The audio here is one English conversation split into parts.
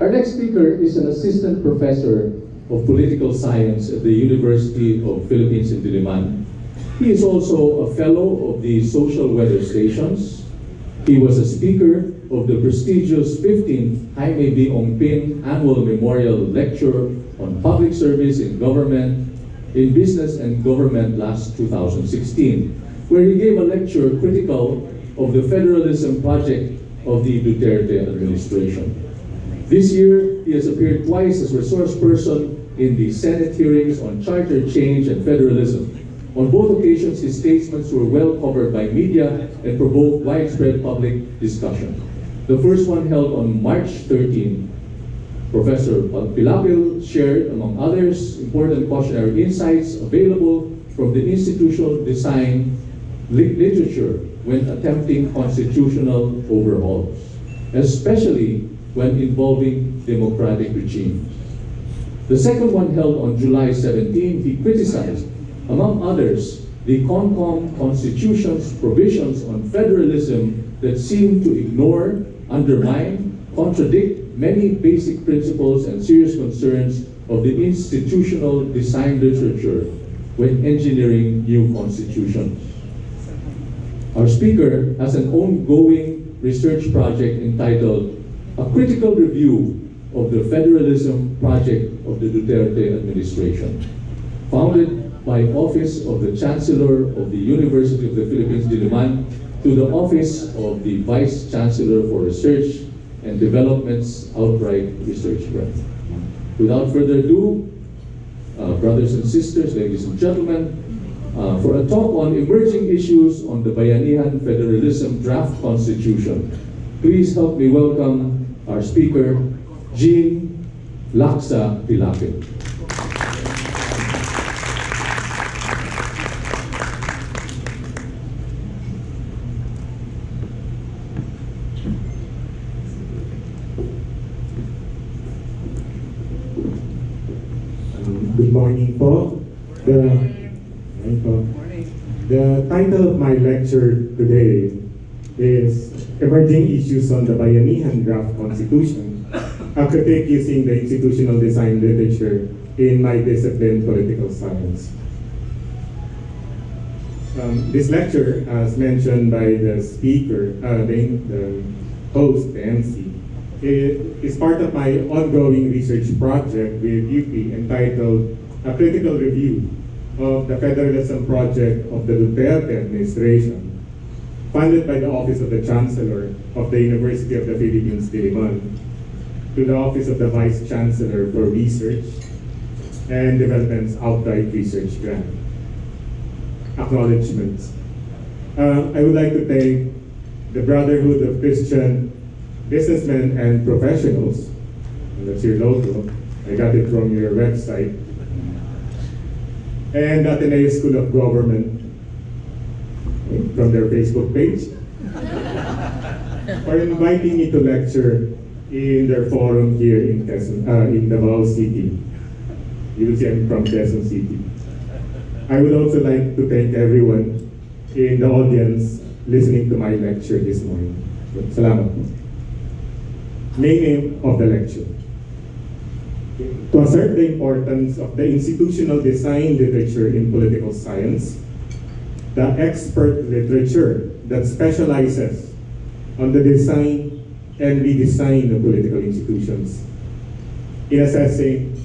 Our next speaker is an assistant professor of political science at the University of Philippines in Diliman. He is also a fellow of the Social Weather Stations. He was a speaker of the prestigious 15th Jaime B. Ongpin Annual Memorial Lecture on Public Service in Government, in Business and Government last 2016, where he gave a lecture critical of the federalism project of the Duterte administration. This year, he has appeared twice as resource person in the Senate hearings on charter change and federalism. On both occasions, his statements were well covered by media and provoked widespread public discussion. The first one held on March 13. Professor Pilapil shared, among others, important cautionary insights available from the institutional design literature when attempting constitutional overhauls, especially when involving democratic regimes. The second one held on July 17, he criticized, among others, the CONCOM Constitution's provisions on federalism that seem to ignore, undermine, contradict many basic principles and serious concerns of the institutional design literature when engineering new constitutions. Our speaker has an ongoing research project entitled A Critical Review of the Federalism Project of the Duterte Administration, founded by Office of the Chancellor of the University of the Philippines, Diliman, to the Office of the Vice Chancellor for Research and Development's outright research grant. Without further ado, brothers and sisters, ladies and gentlemen, for a talk on emerging issues on the Bayanihan Federalism Draft Constitution, please help me welcome our speaker, Jean Laksa Pilapil. Good morning po. The title of my lecture today is Emerging Issues on the Bayanihan Draft Constitution, a critique using the institutional design literature in my discipline, political science. This lecture, as mentioned by the speaker, the host, the MC, is part of my ongoing research project with UP entitled A Critical Review of the Federalism Project of the Duterte Administration, funded by the Office of the Chancellor of the University of the Philippines, Diliman, to the Office of the Vice Chancellor for Research and Development's outright research grant. Acknowledgements. I would like to thank the Brotherhood of Christian Businessmen and Professionals, and that's your logo, I got it from your website, and Ateneo School of Government from their Facebook page for inviting me to lecture in their forum here in Davao City. You will see I'm from Quezon City. I would also like to thank everyone in the audience listening to my lecture this morning. Salamat. Main aim of the lecture: to assert the importance of the institutional design literature in political science, the expert literature that specializes on the design and redesign of political institutions, in assessing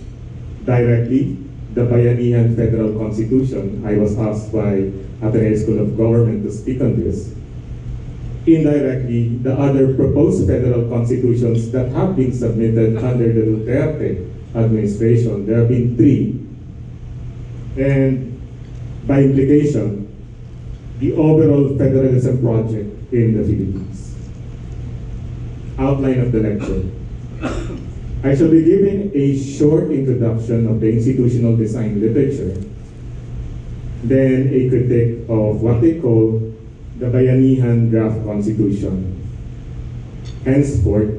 directly the Bayanihan Federal Constitution. I was asked by Ateneo School of Government to speak on this. Indirectly, the other proposed federal constitutions that have been submitted under the Duterte administration. There have been 3. And by implication, the overall federalism project in the Philippines. Outline of the lecture. I shall be giving a short introduction of the institutional design literature, then a critique of what they call the Bayanihan Draft Constitution, henceforth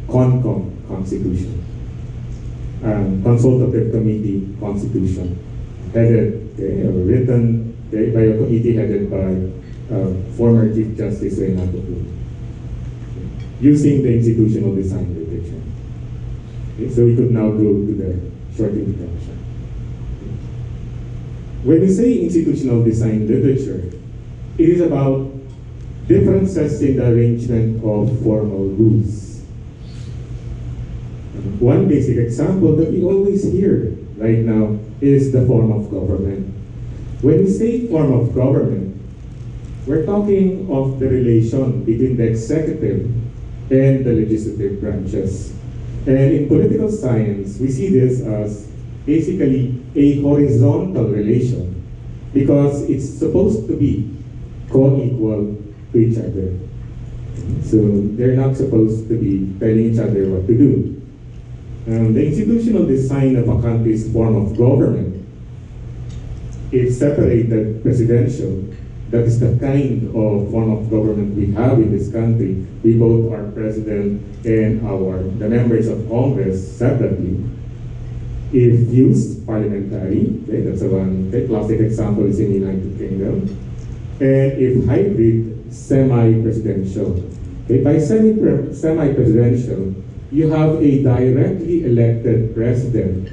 CONCOM Constitution, Consultative Committee Constitution, written by a committee headed by former Chief Justice Renato Puno, using the institutional design literature. Okay, so we could now go to the short introduction. When we say institutional design literature, it is about differences in the arrangement of formal rules. One basic example that we always hear right now is the form of government. When we say form of government, we're talking of the relation between the executive and the legislative branches. And in political science, we see this as basically a horizontal relation because it's supposed to be co-equal to each other. So they're not supposed to be telling each other what to do. The institutional design of a country's form of government is separated presidential. That is the kind of form of government we have in this country. We vote our president and the members of Congress separately. If used, parliamentary, okay, that's the one classic example is in the United Kingdom. And if hybrid, semi-presidential. Okay, by semi-presidential, you have a directly elected president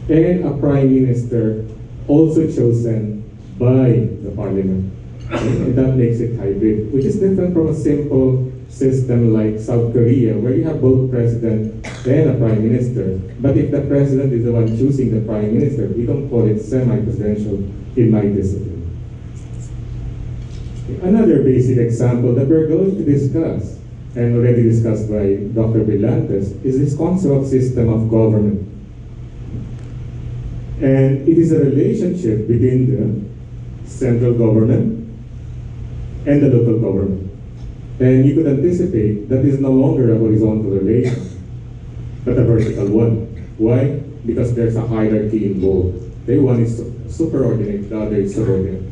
and a prime minister also chosen by the parliament. And that makes it hybrid, which is different from a simple system like South Korea, where you have both president and a prime minister. But if the president is the one choosing the prime minister, we don't call it semi-presidential in my discipline. Another basic example that we're going to discuss, and already discussed by Dr. Brillantes, is this concept of system of government. And it is a relationship between the central government and the local government. And you could anticipate that is no longer a horizontal relation, but a vertical one. Why? Because there's a hierarchy involved. The one is superordinate, the other is subordinate.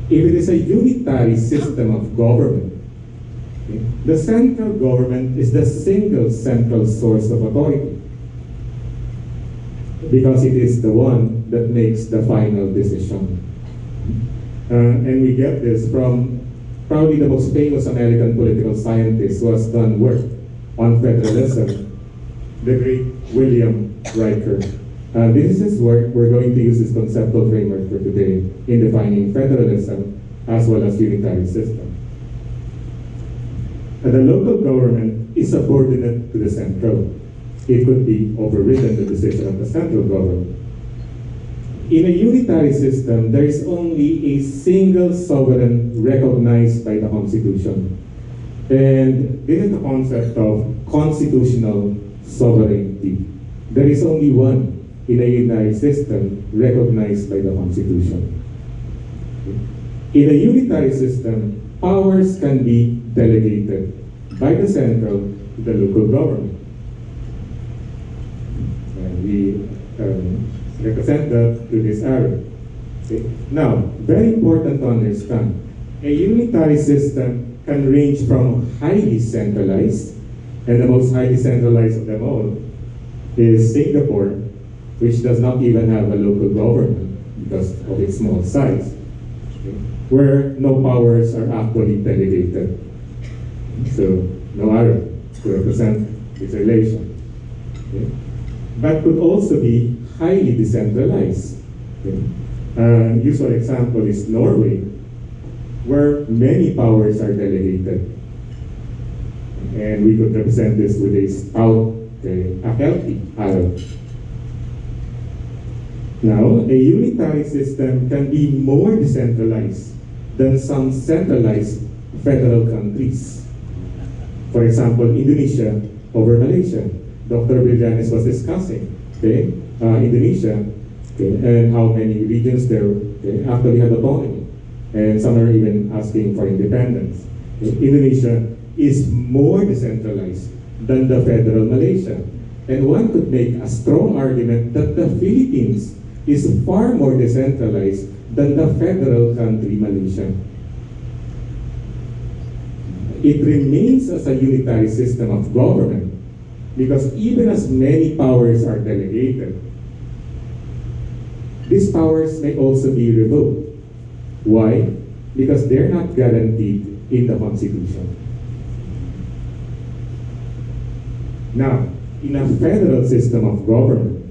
If it is a unitary system of government, okay, the central government is the single central source of authority because it is the one that makes the final decision. And we get this from probably the most famous American political scientist who has done work on federalism, the great William Riker. This is his work. We're going to use this conceptual framework for today in defining federalism as well as unitary system. And the local government is subordinate to the central. It could be overridden the decision of the central government. In a unitary system, there is only a single sovereign recognized by the Constitution. And this is the concept of constitutional sovereignty. There is only one in a unitary system recognized by the Constitution. In a unitary system, powers can be delegated by the central to the local government. And we represent that through this arrow. Okay? Now, very important to understand, a unitary system can range from highly centralized, and the most highly centralized of them all is Singapore, which does not even have a local government because of its small size, okay, where no powers are actually delegated. So, no arrow to represent this relation. Okay? But could also be highly decentralized. Okay? Usual example is Norway, where many powers are delegated. And we could represent this with a stout, a healthy arrow. Now, a unitary system can be more decentralized than some centralized federal countries. For example, Indonesia over Malaysia. Dr. Brillantes was discussing, okay, Indonesia, okay, and how many regions there actually have autonomy. And some are even asking for independence. Okay? Indonesia is more decentralized than the federal Malaysia. And one could make a strong argument that the Philippines is far more decentralized than the federal country Malaysia. It remains as a unitary system of government because even as many powers are delegated, these powers may also be revoked. Why? Because they're not guaranteed in the Constitution. Now, in a federal system of government,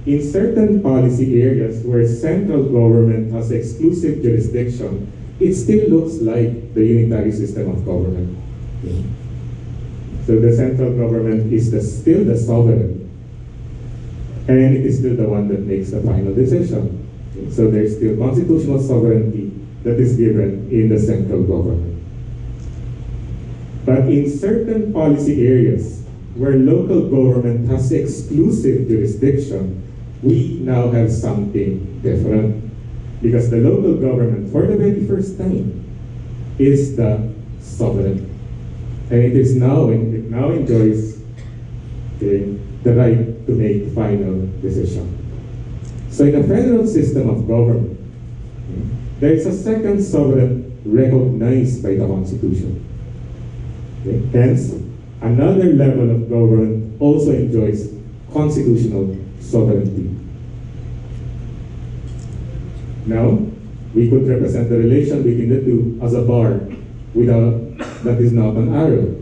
in certain policy areas where central government has exclusive jurisdiction, it still looks like the unitary system of government. So the central government is still the sovereign, and it is still the one that makes the final decision. So there's still constitutional sovereignty that is given in the central government. But in certain policy areas where local government has exclusive jurisdiction, we now have something different. Because the local government, for the very first time, is the sovereign. And it is now, it now enjoys the right to make final decision. So in a federal system of government, there is a second sovereign recognized by the Constitution. Hence, another level of government also enjoys constitutional sovereignty. Now, we could represent the relation between the two as a bar that is not an arrow.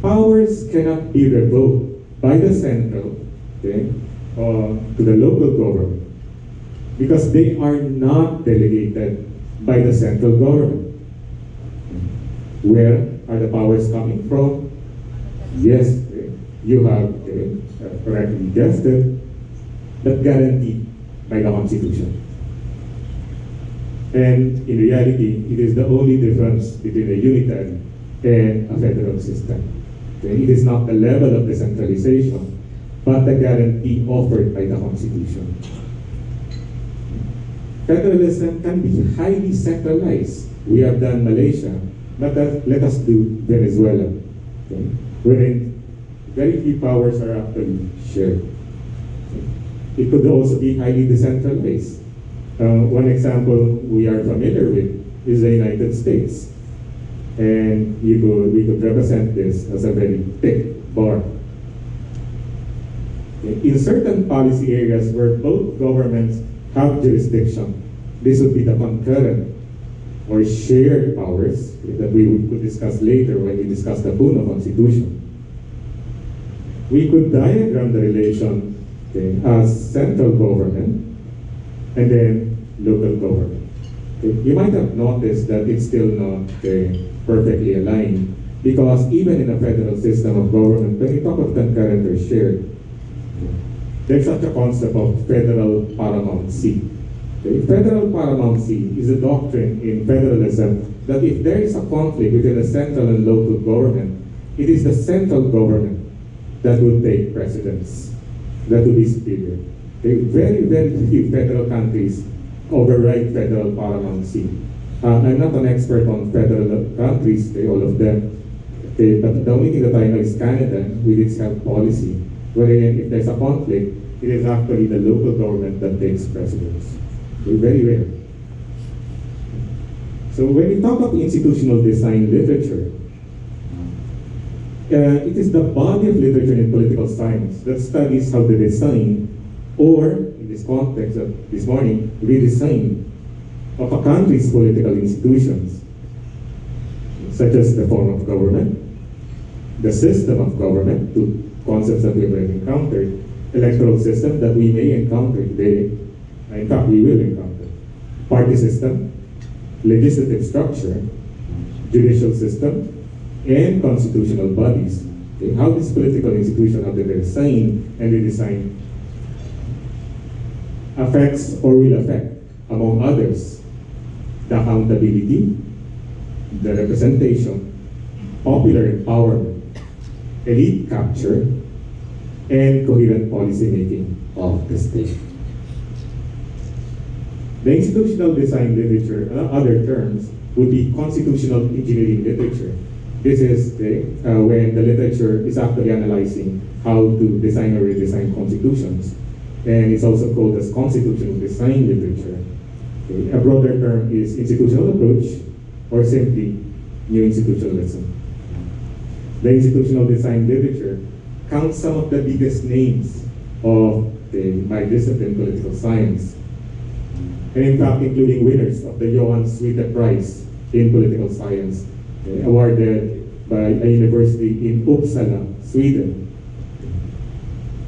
Powers cannot be revoked by the central to the local government because they are not delegated by the central government. Where are the powers coming from? Yes, you have correctly guessed it, but guaranteed by the Constitution. And in reality, it is the only difference between a unitary and a federal system. It is not the level of decentralization, but the guarantee offered by the Constitution. Federalism can be highly centralized. We have done Malaysia, but let us do Venezuela, wherein very few powers are actually shared. It could also be highly decentralized. One example we are familiar with is the United States. And we could represent this as a very thick bar. In certain policy areas where both governments have jurisdiction, this would be the concurrent or shared powers that we could discuss later when we discuss the Puno Constitution. We could diagram the relation as central government and then local government. You might have noticed that it's still not perfectly aligned because even in a federal system of government, when we talk of concurrent or shared, there's such a concept of federal paramountcy. Federal paramountcy is a doctrine in federalism that if there is a conflict between the central and local government, it is the central government that would take precedence, that would be superior. Very, very few federal countries override federal paramountcy. I'm not an expert on federal countries, all of them, but the only thing that I know is Canada with its health policy, wherein if there's a conflict, it is actually the local government that takes precedence. Very rare. So when we talk of institutional design literature, it is the body of literature in political science that studies how the design, or in this context of this morning, redesign of a country's political institutions, such as the form of government, the system of government, two concepts that we have already encountered, electoral system that we may encounter today, in fact we will encounter, party system, legislative structure, judicial system, and constitutional bodies. How this political institution have been designed and redesigned affects or will affect, among others, the accountability, the representation, popular empowerment, elite capture, and coherent policy making of the state. The institutional design literature, other terms, would be constitutional engineering literature. This is when the literature is actually analyzing how to design or redesign constitutions. And it's also called as constitutional design literature. A broader term is institutional approach, or simply new institutionalism. The institutional design literature counts some of the biggest names of my discipline, political science, and in fact including winners of the Johan Sweete Prize in political science, awarded by a university in Uppsala, Sweden,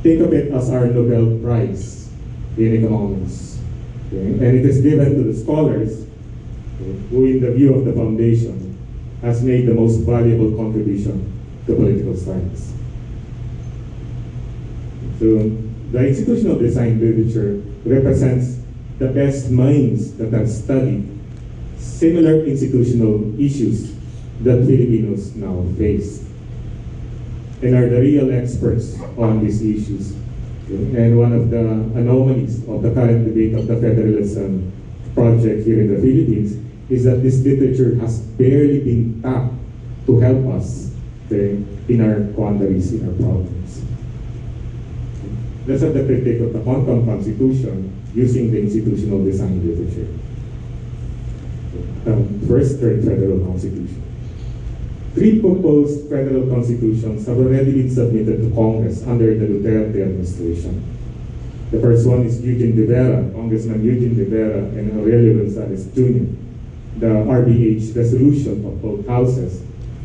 think of it as our Nobel Prize in economics. Okay? And it is given to the scholars who, in the view of the foundation, has made the most valuable contribution to political science. So the institutional design literature represents the best minds that have studied similar institutional issues that Filipinos now face and are the real experts on these issues. And one of the anomalies of the current debate of the federalism project here in the Philippines is that this literature has barely been tapped to help us in our quandaries, in our problems. Let's have the critique of the Hong Kong Constitution using the institutional design literature. First, third federal constitution. 3 proposed federal constitutions have already been submitted to Congress under the Duterte administration. The first one is Congressman Eugene De Vera and Aurelio Gonzalez Jr. The RBH resolution of both houses,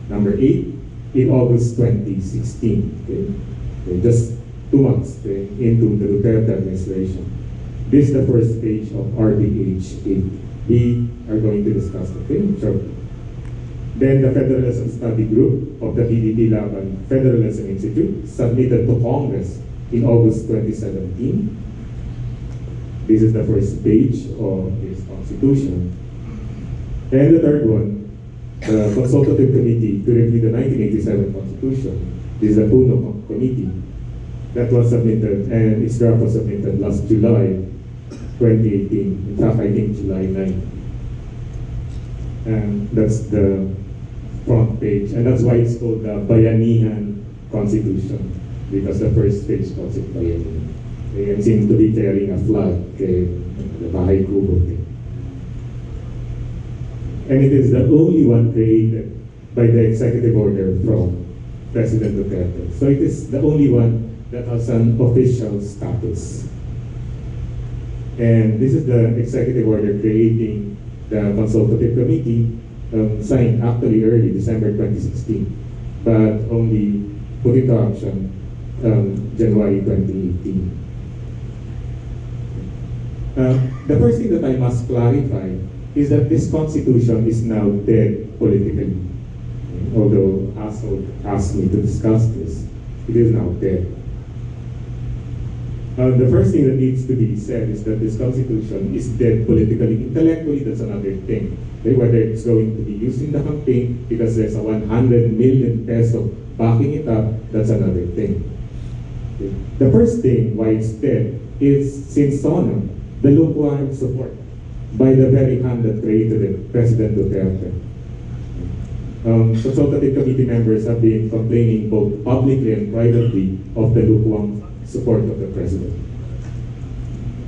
number 8, in August 2016. Okay, just 2 months into the Duterte administration. This is the first page of RBH 8. We are going to discuss the thing shortly. Then the Federalism Study Group of the PDP Laban Federalism Institute submitted to Congress in August 2017. This is the first page of this constitution. And the third one, the Consultative Committee to Review the 1987 Constitution. This is the Puno Committee that was submitted, and its draft was submitted last July 2018. In fact, I think July 9. And that's the front page, and that's why it's called the Bayanihan Constitution, because the first page calls it Bayanihan. It seems to be carrying a flag, the Bahay Kubo. And it is the only one created by the executive order from President Duterte. So it is the only one that has an official status. And this is the executive order creating the consultative committee, signed actually early December 2016, but only put into action January 2018. The first thing that I must clarify is that this constitution is now dead politically. Although Asshole asked me to discuss this, it is now dead. The first thing that needs to be said is that this constitution is dead politically. Intellectually, that's another thing. Whether it's going to be used in the campaign because there's a 100 million peso backing it up, that's another thing. The first thing why it's dead is since sonam, the lukewarm support by the very hand that created it, President Duterte. Consultative committee members have been complaining both publicly and privately of the lukewarm support of the president.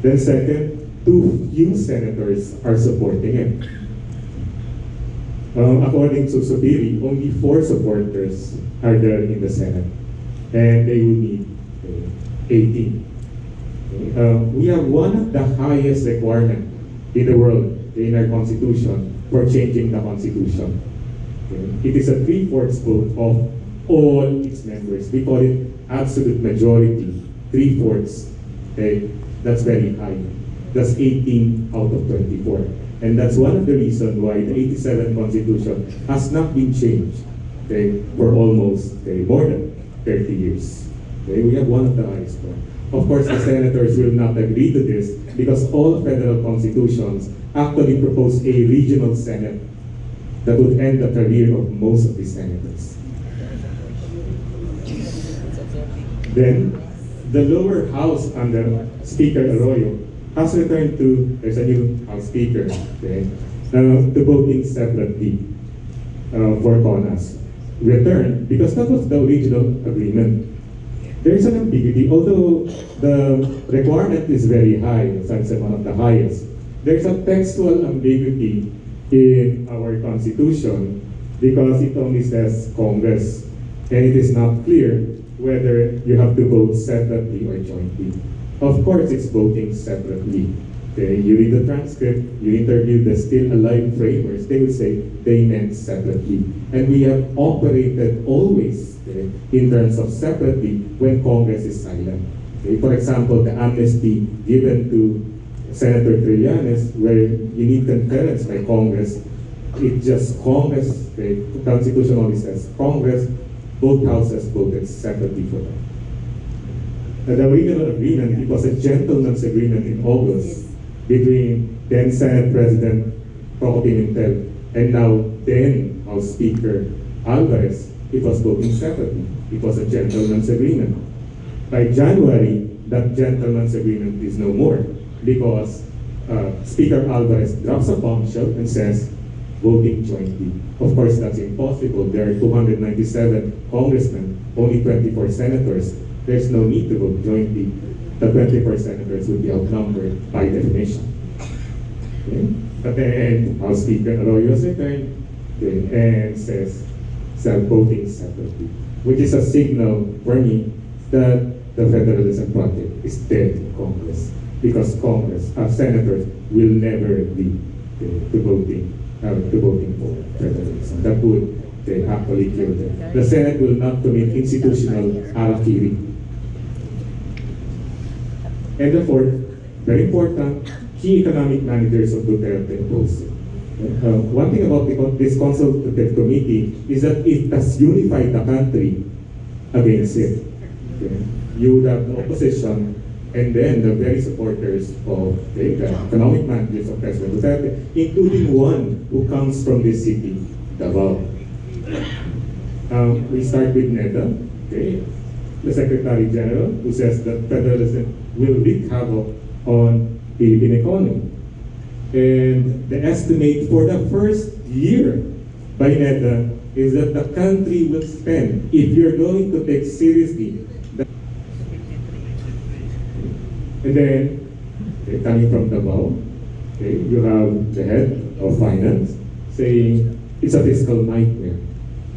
Then second, too few senators are supporting him. According to Subiri, only 4 supporters are there in the Senate, and they will need 18. We have one of the highest requirements in the world in our constitution for changing the constitution. It is a 3/4 vote of all its members. We call it absolute majority, 3/4. That's very high. That's 18 out of 24. And that's one of the reasons why the 87 Constitution has not been changed for almost more than 30 years. We have one of the highest ones. Of course, the senators will not agree to this because all federal constitutions actually propose a regional senate that would end the career of most of the senators. Then, the lower house under Speaker Arroyo has returned to, there's a new House Speaker, to voting separately for CONAS. Returned because that was the original agreement. There is an ambiguity, although the requirement is very high, as I said, one of the highest. There's a textual ambiguity in our constitution because it only says Congress, and it is not clear whether you have to vote separately or jointly. Of course, it's voting separately. Okay, you read the transcript, you interview the still alive framers, they will say they meant separately. And we have operated always, okay, in terms of separately when Congress is silent. Okay, for example, the amnesty given to Senator Trillanes, where you need concurrence by Congress, it just Congress, okay, the Constitution only says Congress, both houses voted separately for that. The original agreement, it was a gentleman's agreement in August between then Senate President Coco Pimentel and now then House Speaker Alvarez. It was voting separately. It was a gentleman's agreement. By January, that gentleman's agreement is no more because Speaker Alvarez drops a bombshell and says voting jointly. Of course, that's impossible. There are 297 congressmen, only 24 senators. There's no need to vote jointly. The 24 senators would be outnumbered by definition. Okay? But then House Speaker Arroyo's return, okay, and says voting separately, which is a signal for me that the federalism project is dead in Congress because senators will never agree to voting for federalism. That would actually kill them. The Senate will not commit institutional harakiri. And the fourth, very important, key economic managers of Duterte opposed it. One thing about this consultative committee is that it has unified the country against it. Okay? You would have the opposition and then the very supporters of the economic managers of President Duterte, including one who comes from this city, Davao. We start with Neda, okay, the Secretary General, who says that federalism will wreak havoc on Philippine economy. And the estimate for the first year by NEDA is that the country will spend, if you're going to take seriously, and then, okay, coming from Davao, okay, you have the head of finance saying it's a fiscal nightmare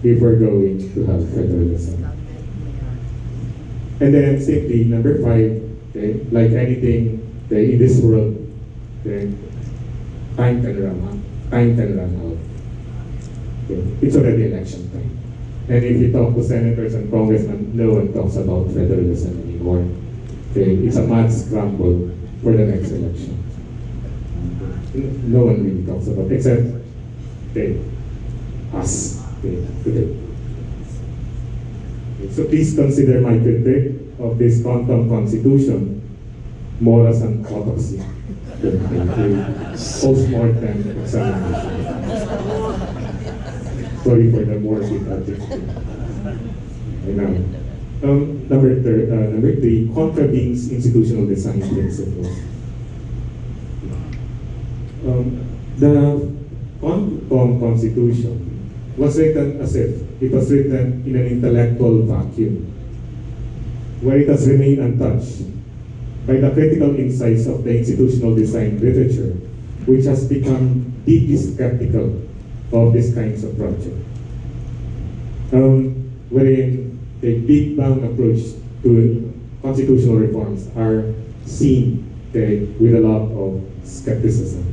if we're going to have federalism. And then simply, number 5, okay, like anything in this world, okay, time can run out. Okay, it's already election time. And if you talk to senators and congressmen, no one talks about federalism anymore. Okay, it's a mad scramble for the next election. No one really talks about it, except us today. So please consider my critique of this quantum constitution more as an autopsy than a post-mortem examination. Sorry for the morbid adjective. Number 3, contravenes institutional design principles. The Constitution was written as if it was written in an intellectual vacuum, where it has remained untouched by the critical insights of the institutional design literature, which has become deeply skeptical of these kinds of projects. Wherein a big bang approach to constitutional reforms are seen with a lot of skepticism.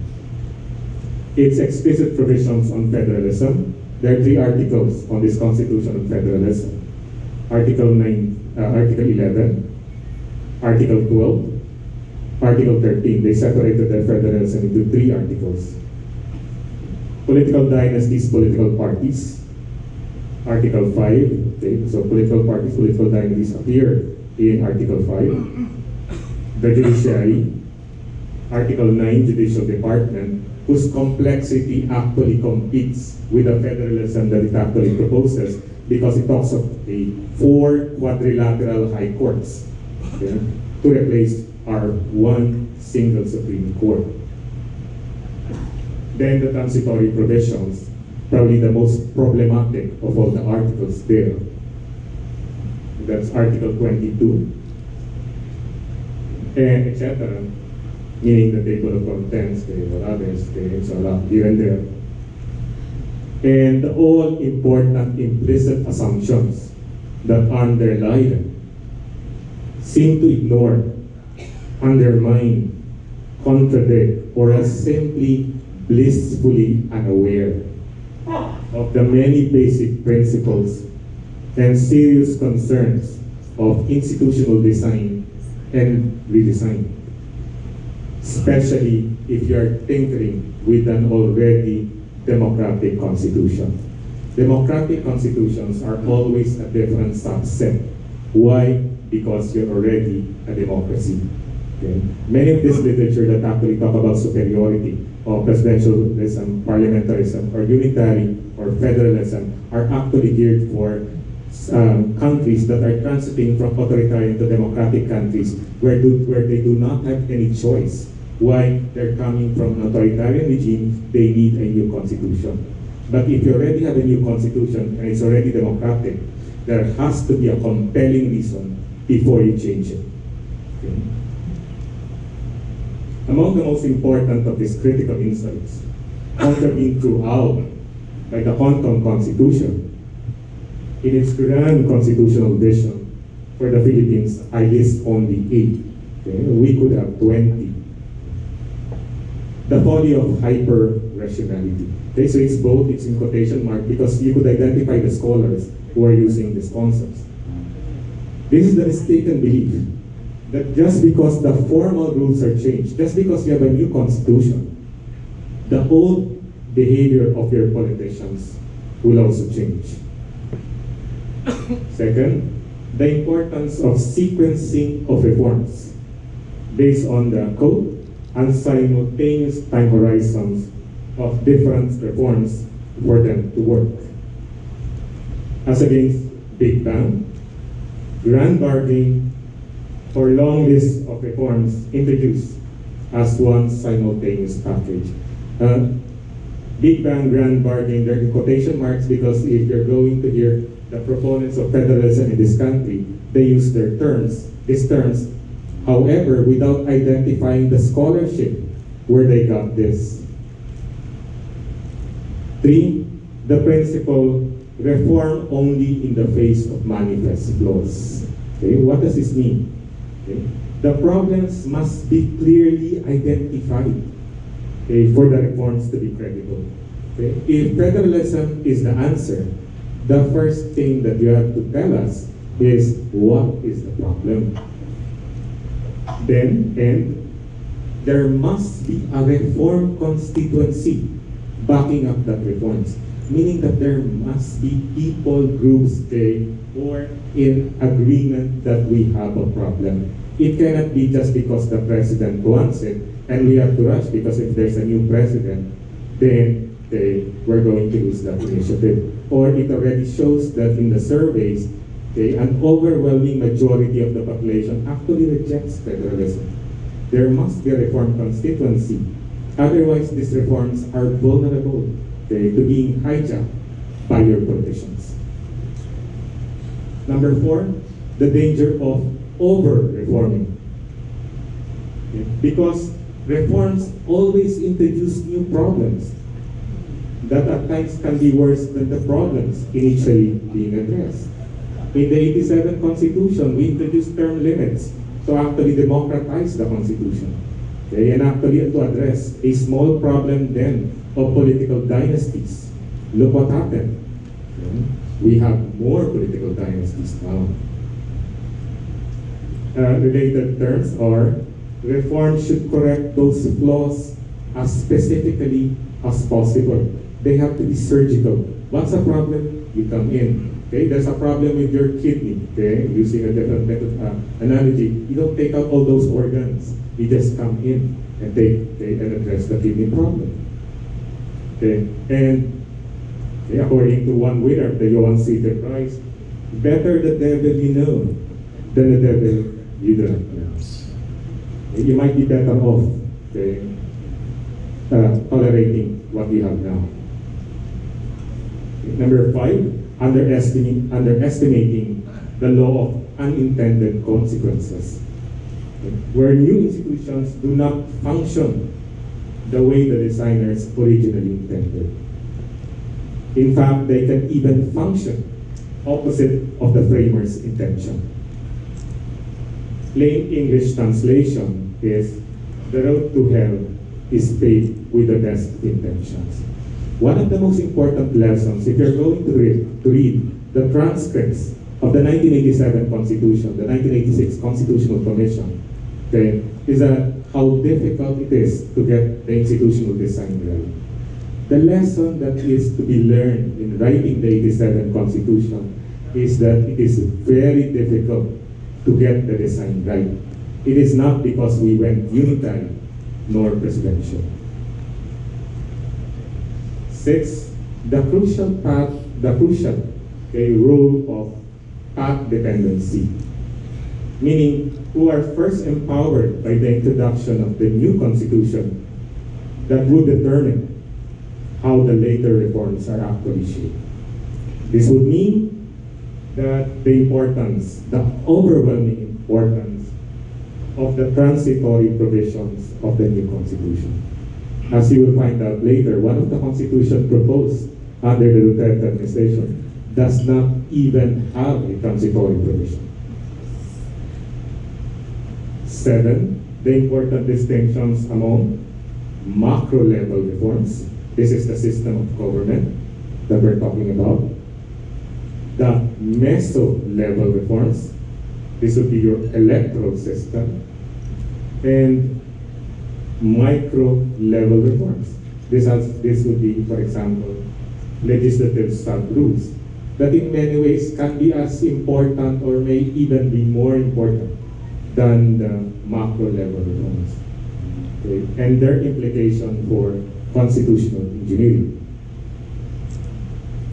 Its explicit provisions on federalism, there are 3 articles on this Constitution of Federalism. Article 11, Article 12, Article 13. They separated their federalism into 3 articles. Political dynasties, political parties. Article 5, okay, so political parties, political dynasties appear in Article 5. The judiciary, Article 9, Judicial Department, whose complexity actually competes with the federalism that it actually proposes because it talks of 4 quadrilateral high courts, okay, to replace our 1 single Supreme Court. Then the transitory provisions, probably the most problematic of all the articles there. That's Article 22, and etc. Meaning the table of contents, or others, so a lot here and there. And all important implicit assumptions that underlie them seem to ignore, undermine, contradict, or are simply blissfully unaware of the many basic principles and serious concerns of institutional design and redesign, especially if you are tinkering with an already democratic constitution. Democratic constitutions are always a different subset. Why? Because you're already a democracy. Okay? Many of this literature that actually talk about superiority or presidentialism, parliamentarism, or unitary or federalism are actually geared for countries that are transiting from authoritarian to democratic countries where they do not have any choice. Why? They're coming from an authoritarian regime, they need a new constitution. But if you already have a new constitution and it's already democratic, there has to be a compelling reason before you change it. Okay? Among the most important of these critical insights, contravened throughout by the Hong Kong Constitution, in its grand constitutional vision for the Philippines, I list only 8. Okay? We could have 20. The folly of hyper-rationality. Okay, so it's both, it's in quotation mark, because you could identify the scholars who are using these concepts. This is the mistaken belief that just because the formal rules are changed, just because you have a new constitution, the old behavior of your politicians will also change. Second, the importance of sequencing of reforms based on the code and simultaneous time horizons of different reforms for them to work. As against Big Bang, grand bargaining, or long list of reforms introduced as one simultaneous package. Big Bang, grand bargaining, they're in quotation marks because if you're going to hear the proponents of federalism in this country, they use these terms, however, without identifying the scholarship where they got this. 3, the principle, reform only in the face of manifest flaws. Okay, what does this mean? Okay. The problems must be clearly identified, okay, for the reforms to be credible. Okay. If federalism is the answer, the first thing that you have to tell us is what is the problem. Then, and there must be a reform constituency backing up that reforms, meaning that there must be people, groups, who are in agreement that we have a problem. It cannot be just because the president wants it and we have to rush because if there's a new president, then we're going to lose that initiative. Or it already shows that in the surveys, an overwhelming majority of the population actually rejects federalism. There must be a reform constituency. Otherwise, these reforms are vulnerable to being hijacked by your politicians. Number 4, the danger of over-reforming. Because reforms always introduce new problems that at times can be worse than the problems initially being addressed. In the 87 Constitution, we introduced term limits to actually democratize the Constitution. Okay, and actually to address a small problem then of political dynasties. Look what happened. Okay. We have more political dynasties now. Related terms are, reform should correct those flaws as specifically as possible. They have to be surgical. What's a problem? You come in. Okay, there's a problem with your kidney. Okay, using a different method analogy, you don't take out all those organs. You just come in and and address the kidney problem. Okay, and according to one winner, the Johan Seater Prize, better the devil you know than the devil you don't know. You might be better off tolerating what we have now. Number 5, underestimating the law of unintended consequences. Where new institutions do not function the way the designers originally intended. In fact, they can even function opposite of the framers' intention. Plain English translation is the road to hell is paved with the best intentions. One of the most important lessons, if you're going to read the transcripts of the 1987 Constitution, the 1986 Constitutional Commission, okay, is that how difficult it is to get the institutional design right. The lesson that is to be learned in writing the 87 Constitution is that it is very difficult to get the design right. It is not because we went unitary nor presidential. 6, the crucial role of path dependency, meaning who are first empowered by the introduction of the new constitution that would determine how the later reforms are actually shaped. This would mean that the importance, the overwhelming importance of the transitory provisions of the new constitution. As you will find out later, one of the constitution proposed under the Duterte administration does not even have a transitory provision. 7, the important distinctions among macro level reforms. This is the system of government that we're talking about. The meso level reforms. This would be your electoral system. And micro level reforms. This would be, for example, legislative sub-rules that in many ways can be as important or may even be more important than the macro level reforms. Okay? And their implication for constitutional engineering.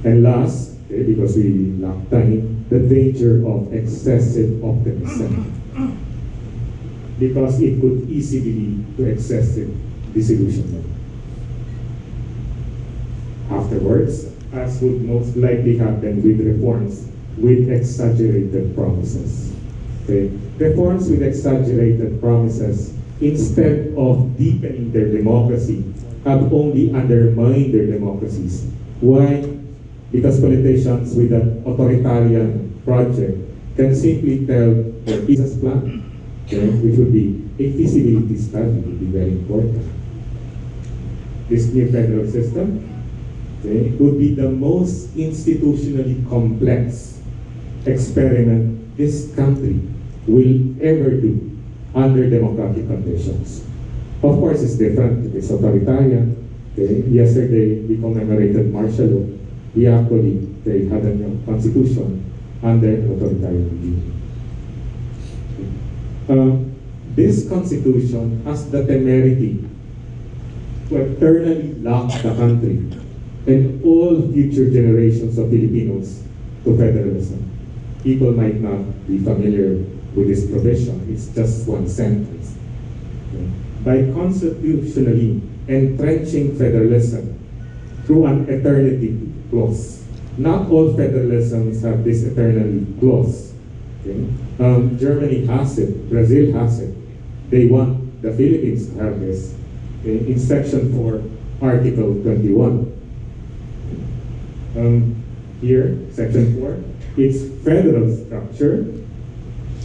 And last, okay, because we lack time, the danger of excessive optimism. Because it could easily lead to excessive disillusionment. Afterwards, as would most likely happen with reforms with exaggerated promises. Okay? Reforms with exaggerated promises, instead of deepening their democracy, have only undermined their democracies. Why? Because politicians with an authoritarian project can simply tell their business plan, okay, which would be a feasibility study, would be very important. This new federal system, okay, would be the most institutionally complex experiment this country will ever do under democratic conditions. Of course, it's different. It's authoritarian. Okay? Yesterday, we commemorated martial law. We actually had a constitution under authoritarian regime. This constitution has the temerity to eternally lock the country and all future generations of Filipinos to federalism. People might not be familiar with this provision. It's just one sentence. Okay? By constitutionally entrenching federalism through an eternity clause. Not all federalisms have this eternity clause. Okay? Germany has it, Brazil has it. They want the Philippines to have this. Okay? In section 4, article 21. Here, section 4, its federal structure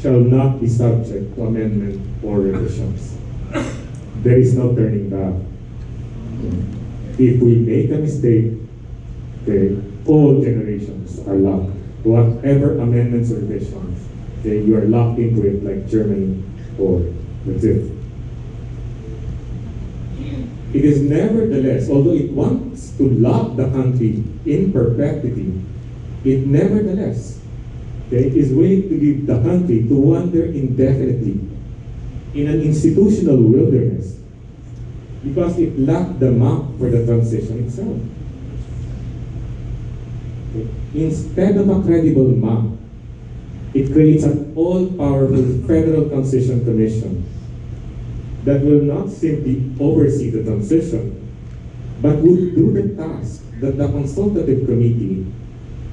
shall not be subject to amendment or revisions. There is no turning back. If we make a mistake, okay, all generations are locked. Whatever amendments or revisions, okay, you are locked into it like Germany or Brazil. It is nevertheless, although it wants to lock the country in perpetuity, it nevertheless, okay, is willing to leave the country to wander indefinitely in an institutional wilderness because it lacked the map for the transition itself. Okay. Instead of a credible map, it creates an all-powerful Federal Transition Commission that will not simply oversee the transition, but would do the task that the consultative committee,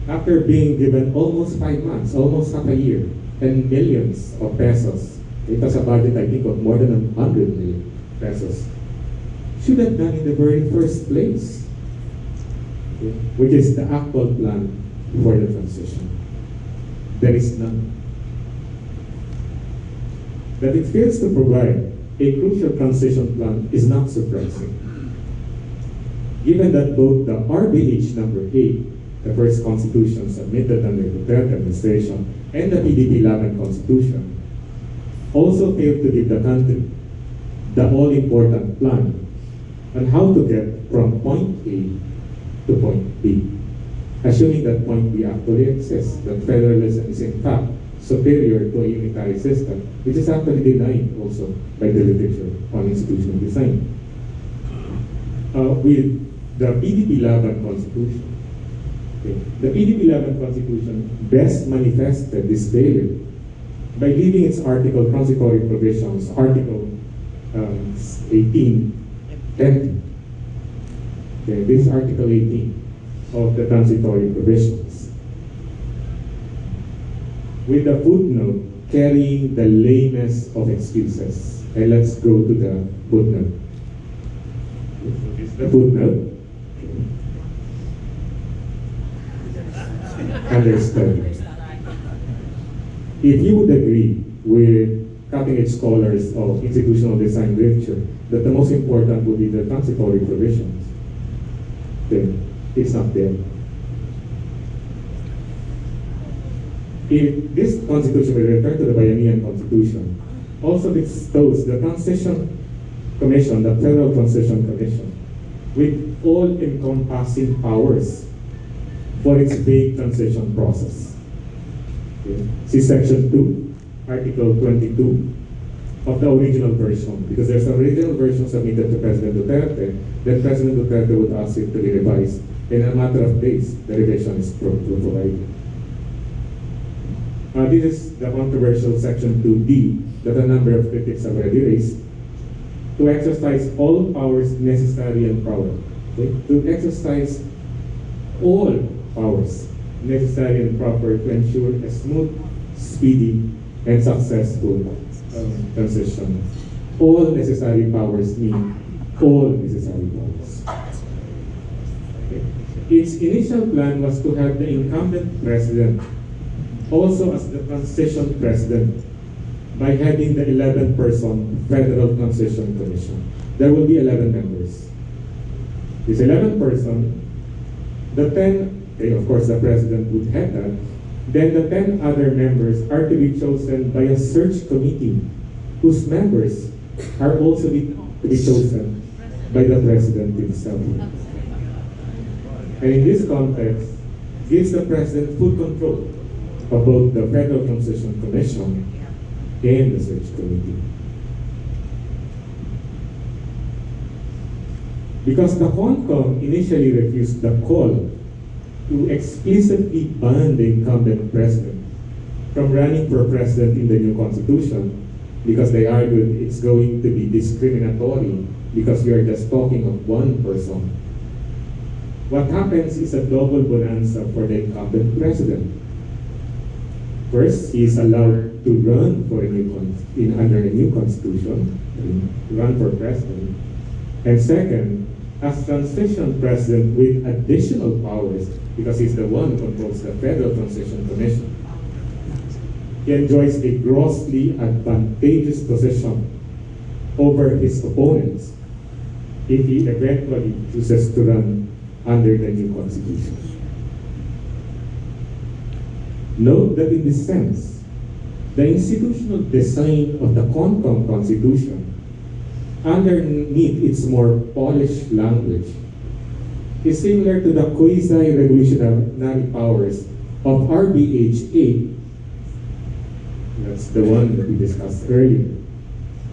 after being given almost 5 months, almost half a year, and millions of pesos, it has a budget, I think, of more than 100 million pesos, should have done in the very first place, okay, which is the actual plan for the transition. There is none. That it fails to provide a crucial transition plan is not surprising, given that both the RBH number 8, the first constitution submitted under the Duterte administration, and the PDP 11 constitution also failed to give the country the all-important plan on how to get from point A to point B, assuming that point B actually exists, that federalism is in fact superior to a unitary system, which is actually denied also by the literature on institutional design. With the PDP 11 Constitution, okay, the PDP 11 Constitution best manifested this failure by leaving its article transitory provisions, Article 18, empty. Okay, this is Article 18 of the transitory provisions, with the footnote carrying the lamest of excuses. And let's go to the footnote. This is the footnote. Understood. If you would agree with cutting-edge scholars of institutional design literature that the most important would be the transitory provisions, then it's not there. If this constitution will return to the Bayanihan Constitution, also bestows the Transition Commission, the Federal Transition Commission, with all-encompassing powers for its vague transition process. Okay. See Section 2, Article 22 of the original version, because there's an original version submitted to President Duterte, then President Duterte would ask it to be revised. In a matter of days, the revision is provided. This is the controversial Section 2D that a number of critics have already raised, to exercise all powers necessary and proper. Okay? To exercise all powers necessary and proper to ensure a smooth, speedy, and successful transition. All necessary powers mean all necessary powers. Okay. Its initial plan was to have the incumbent president also as the transition president by heading the 11-person Federal Transition Commission. There will be 11 members. This 11-person, the 10, okay, of course the president would head that, then the 10 other members are to be chosen by a search committee whose members are also to be chosen by the president himself. And in this context, gives the president full control of both the Federal Transition Commission and the search committee. Because the CONCOM initially refused the call to explicitly ban the incumbent president from running for president in the new constitution, because they argued it's going to be discriminatory because we are just talking of one person. What happens is a double bonanza for the incumbent president. First, he is allowed to run for under a new constitution, run for president. And second, as transition president with additional powers, because he's the one who controls the Federal Transition Commission, he enjoys a grossly advantageous position over his opponents if he eventually chooses to run under the new constitution. Note that in this sense, the institutional design of the CONCOM Constitution, underneath its more polished language, is similar to the quasi-revolutionary powers of RBH 8. That's the one that we discussed earlier.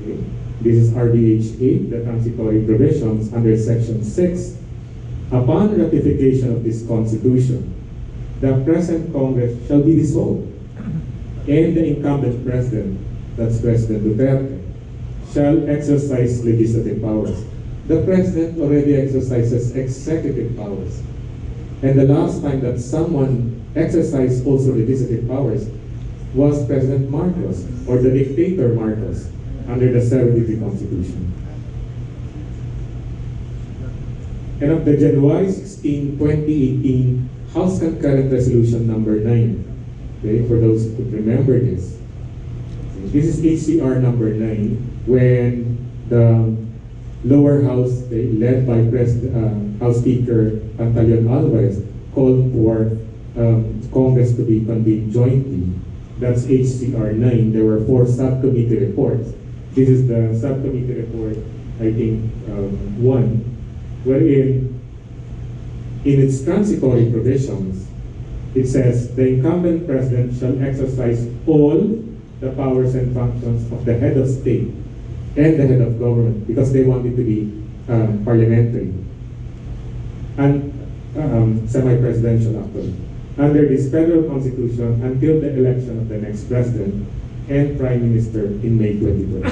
Okay. This is RBH 8, the transitory provisions under Section 6. Upon ratification of this Constitution, the present Congress shall be dissolved, and the incumbent president, that's President Duterte, shall exercise legislative powers. The president already exercises executive powers. And the last time that someone exercised also legislative powers was President Marcos, or the dictator Marcos, under the 73 Constitution. And of the January 16, 2018 House Concurrent Resolution number 9, okay, for those who remember this, okay, This is HCR number 9, when the lower house, led by House Speaker Pantaleon Alvarez, called for Congress to be convened jointly. That's HCR 9. There were 4 subcommittee reports. This is the subcommittee report, I think, 1, wherein in its transitory provisions, it says the incumbent president shall exercise all the powers and functions of the head of state and the head of government, because they want it to be parliamentary and semi-presidential actually, under this federal constitution until the election of the next president and prime minister in May 2020.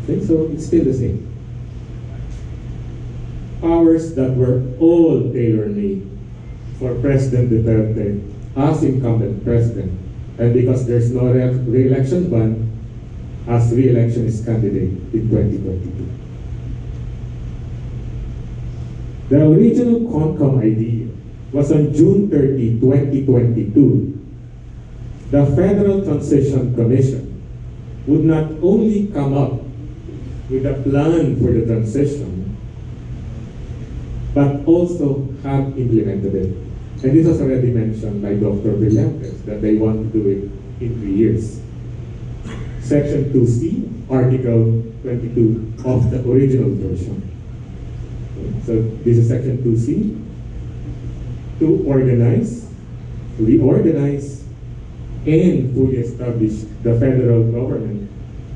Okay, so it's still the same. Powers that were all tailor-made for President Duterte as incumbent president, and because there's no re-election ban, as re-electionist candidate in 2022. The original CONCOM idea was on June 30, 2022. The Federal Transition Commission would not only come up with a plan for the transition, but also have implemented it. And this was already mentioned by Dr. Brillantes, that they want to do it in 3 years. Section 2C, Article 22 of the original version. Okay, so this is Section 2C. To organize, reorganize, and fully establish the federal government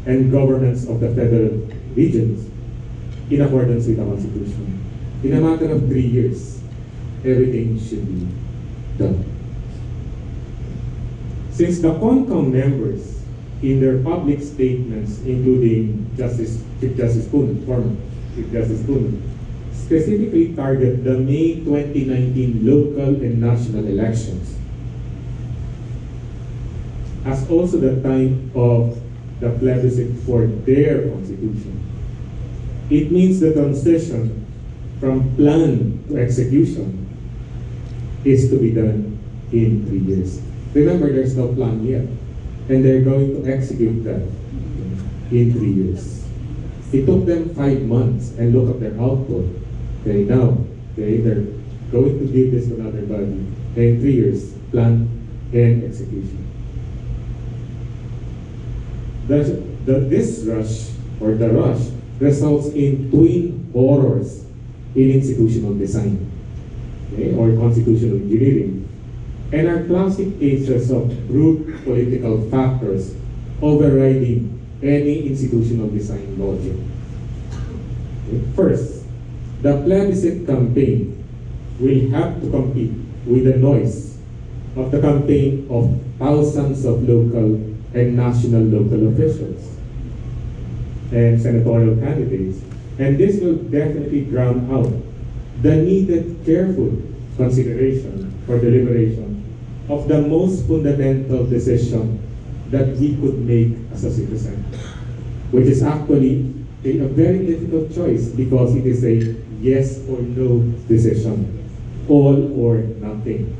and governments of the federal regions in accordance with the Constitution. In a matter of 3 years, everything should be done. Since the CONCOM members, in their public statements, including Chief Justice Puno, former Chief Justice Puno, specifically target the May 2019 local and national elections as also the time of the plebiscite for their constitution. It means the transition from plan to execution is to be done in 3 years. Remember, there's no plan yet, and they're going to execute that in 3 years. It took them 5 months, and look at their output. Okay, now, they're going to give this to another body, and in 3 years, plan and execution. This rush, or the rush, results in twin horrors in institutional design, okay, or constitutional engineering, and are classic cases of brute political factors overriding any institutional design logic. Okay. First, the plebiscite campaign will have to compete with the noise of the campaign of thousands of local and national local officials and senatorial candidates, and this will definitely drown out the needed careful consideration or deliberation of the most fundamental decision that we could make as a citizen, which is actually a very difficult choice because it is a yes or no decision, all or nothing.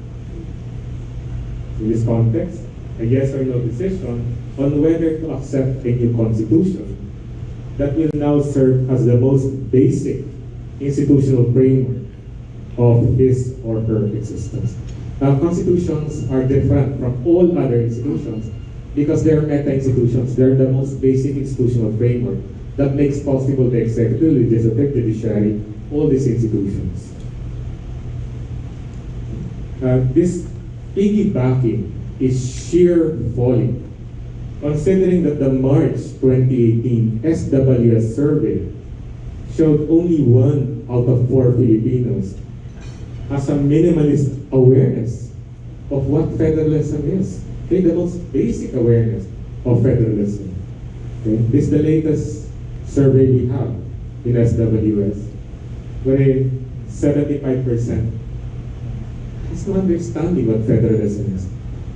In this context, a yes or no decision on whether to accept a new constitution that will now serve as the most basic institutional framework of his or her existence. Constitutions are different from all other institutions because they're meta-institutions. They're the most basic institutional framework that makes possible the executive, legislative, judiciary, all these institutions. This piggybacking is sheer folly, considering that the March 2018 SWS survey showed only 1 out of 4 Filipinos has a minimalist awareness of what federalism is. Okay, the most basic awareness of federalism. Okay, this is the latest survey we have in SWS, where 75% has no understanding what federalism is.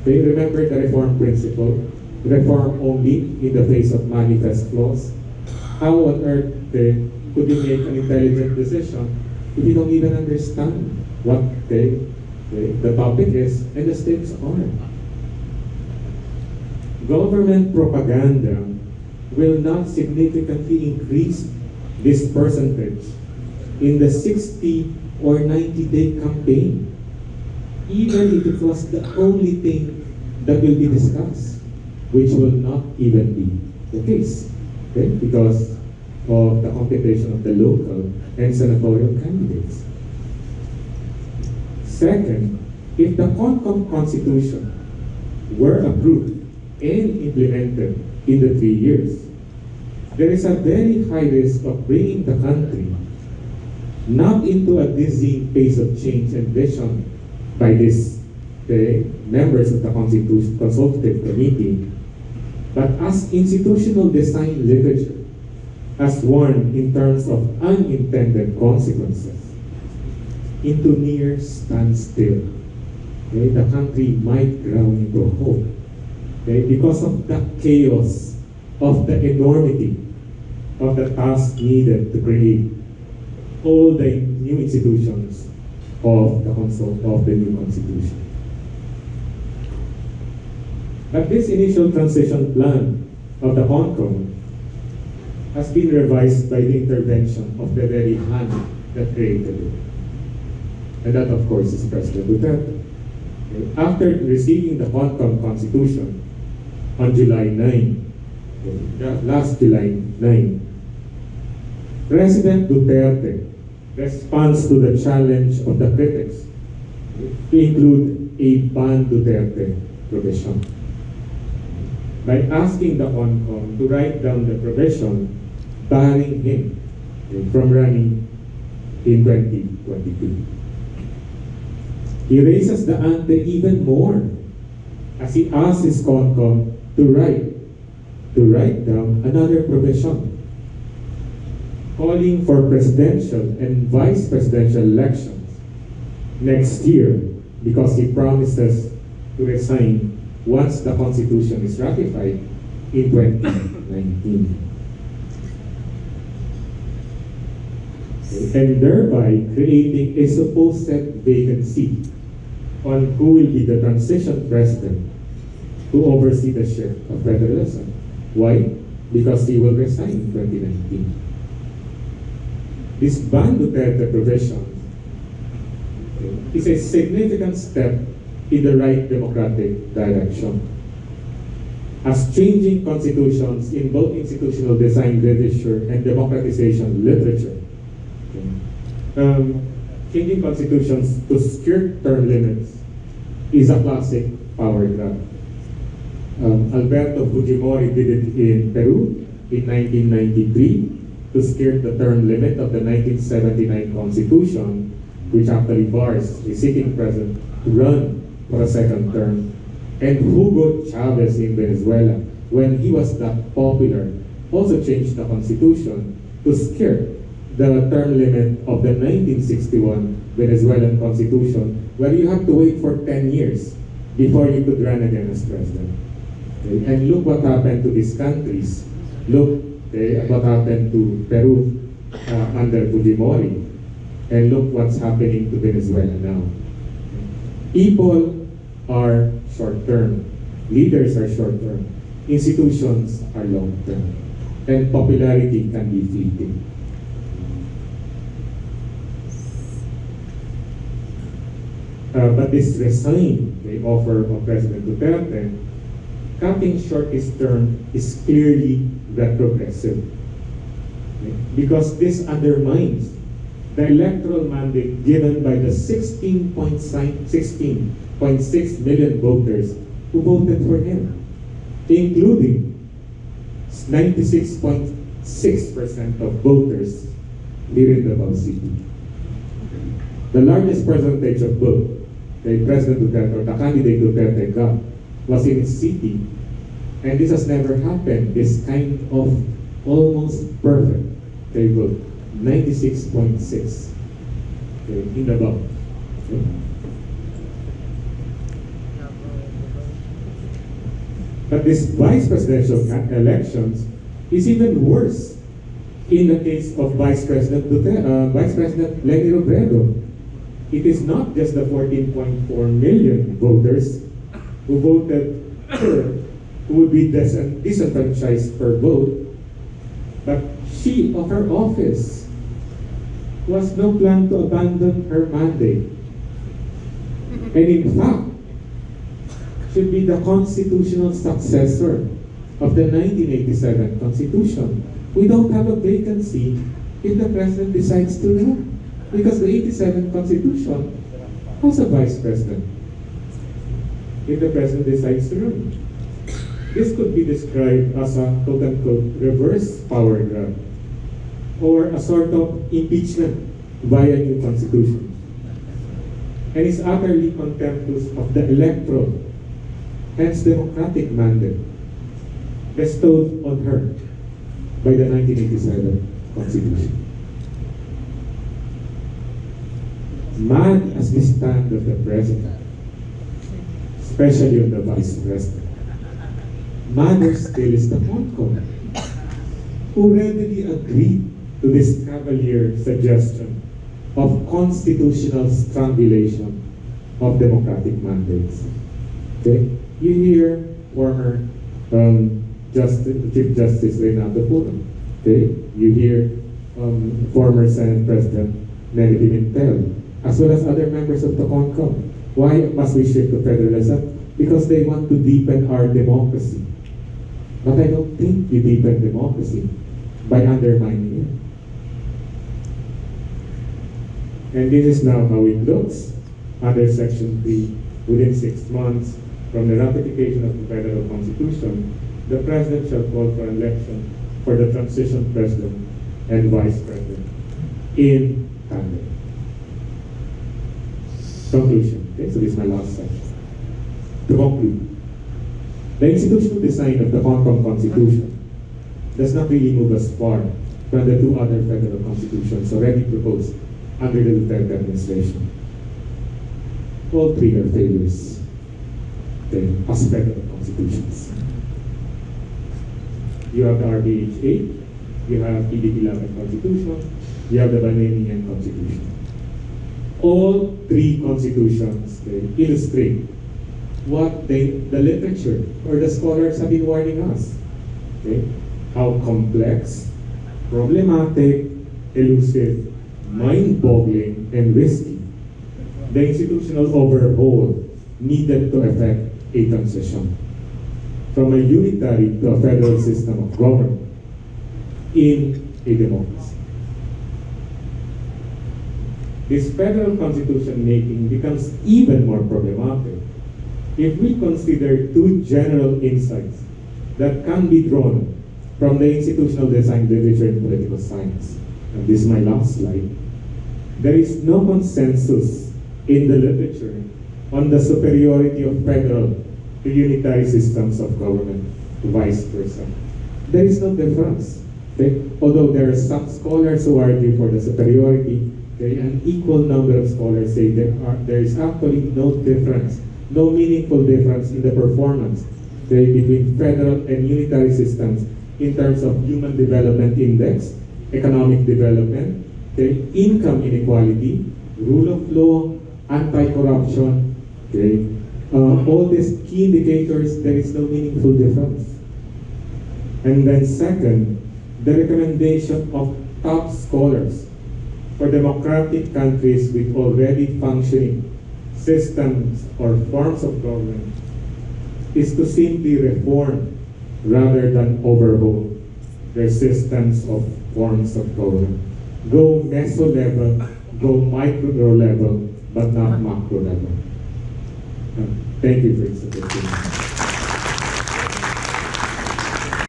Okay, remember the reform principle, reform only in the face of manifest flaws. How on earth could you make an intelligent decision if you don't even understand what the topic is and the stakes are? government propaganda will not significantly increase this percentage in the 60 or 90-day campaign, even if it was the only thing that will be discussed, which will not even be the case, okay? Because of the competition of the local and senatorial candidates. Second, if the CONCOM Constitution were approved and implemented in the 3 years, there is a very high risk of bringing the country not into a dizzying pace of change and vision by the members of the Consultative Committee, but as institutional design literature, as warned in terms of unintended consequences, into near standstill. Okay? The country might ground into a halt, okay? Because of the chaos, of the enormity of the task needed to create all the new institutions of the new constitution. But this initial transition plan of the CONCOM has been revised by the intervention of the very hand that created it. And that, of course, is President Duterte. Okay. After receiving the CONCOM Constitution on July 9, last July 9, President Duterte responds to the challenge of the critics to include a ban Duterte provision by asking the CONCOM to write down the provision barring him from running in 2022. He raises the ante even more as he asks his CONCOM to write down another provision calling for presidential and vice presidential elections next year, because he promises to resign once the Constitution is ratified in 2019. And thereby creating a supposed vacancy on who will be the transition president to oversee the shift of federalism. Why? Because he will resign in 2019. This ban Duterte provision is a significant step in the right democratic direction, as changing constitutions in both institutional design literature and democratization literature. Changing constitutions to skirt term limits is a classic power grab. Alberto Fujimori did it in Peru in 1993 to skirt the term limit of the 1979 Constitution, which actually bars a sitting president to run for a second term. And Hugo Chavez in Venezuela, when he was that popular, also changed the Constitution to skirt the term limit of the 1961 Venezuelan Constitution, where you have to wait for 10 years before you could run again as president. Okay? And look what happened to these countries. Look at what happened to Peru under Fujimori. And look what's happening to Venezuela now. People are short-term. Leaders are short-term. Institutions are long-term. And popularity can be fleeting. But this resign, the offer of President Duterte, cutting short his term is clearly retrogressive. Because this undermines the electoral mandate given by the 16.6 million voters who voted for him, including 96.6% of voters here in Davao City. The largest percentage of vote the President Duterte or the candidate Duterte got was in his city, and this has never happened. This kind of almost perfect vote, 96.6 in Davao. But this vice presidential elections is even worse in the case of Vice President Lenny Robredo. It is not just the 14.4 million voters who voted for who would be disenfranchised per vote, but she of her office was no plan to abandon her mandate. And in fact, should be the constitutional successor of the 1987 Constitution. We don't have a vacancy if the president decides to run, because the 87 Constitution has a vice president if the president decides to run. This could be described as a quote-unquote reverse power grab, or a sort of impeachment via new constitution, and is utterly contemptuous of the electoral, hence democratic mandate bestowed on her by the 1987 Constitution. Mad as the stand of the president, especially on the vice president, madder still is the CONCOM, who readily agreed to this cavalier suggestion of constitutional strangulation of democratic mandates. Okay? You hear former Chief Justice Reynaldo Puno. Okay? You hear former Senate President Nelly Pimentel, as well as other members of the CONCOM. Why must we shift to federalism? Because they want to deepen our democracy. But I don't think you deepen democracy by undermining it. And this is now how it looks under Section 3. Within 6 months from the ratification of the Federal Constitution, the President shall call for an election for the transition President and Vice President in tandem. Conclusion. Okay, so this is my last section. To conclude, the institutional design of the CONCOM Constitution does not really move us far from the two other federal constitutions already proposed under the Duterte administration. All three are failures, okay, as federal constitutions. You have the RBH 8, you have PDP 11 Constitution, you have the Bananian Constitution. All three constitutions, okay, illustrate what the literature or the scholars have been warning us. Okay? How complex, problematic, elusive, mind-boggling, and risky the institutional overhaul needed to effect a transition from a unitary to a federal system of government in a democracy. This federal constitution making becomes even more problematic if we consider two general insights that can be drawn from the institutional design literature in political science. And this is my last slide. There is no consensus in the literature on the superiority of federal to unitary systems of government, vice versa. There is no difference. Okay? Although there are some scholars who argue for the superiority, an equal number of scholars say there is actually no difference, no meaningful difference in the performance between federal and unitary systems in terms of human development index, economic development, income inequality, rule of law, anti-corruption, all these key indicators, there is no meaningful difference. And then second, the recommendation of top scholars for democratic countries with already functioning systems or forms of government is to simply reform rather than overhaul their systems of forms of government. Go meso level, go micro level, but not macro level. Thank you for your support.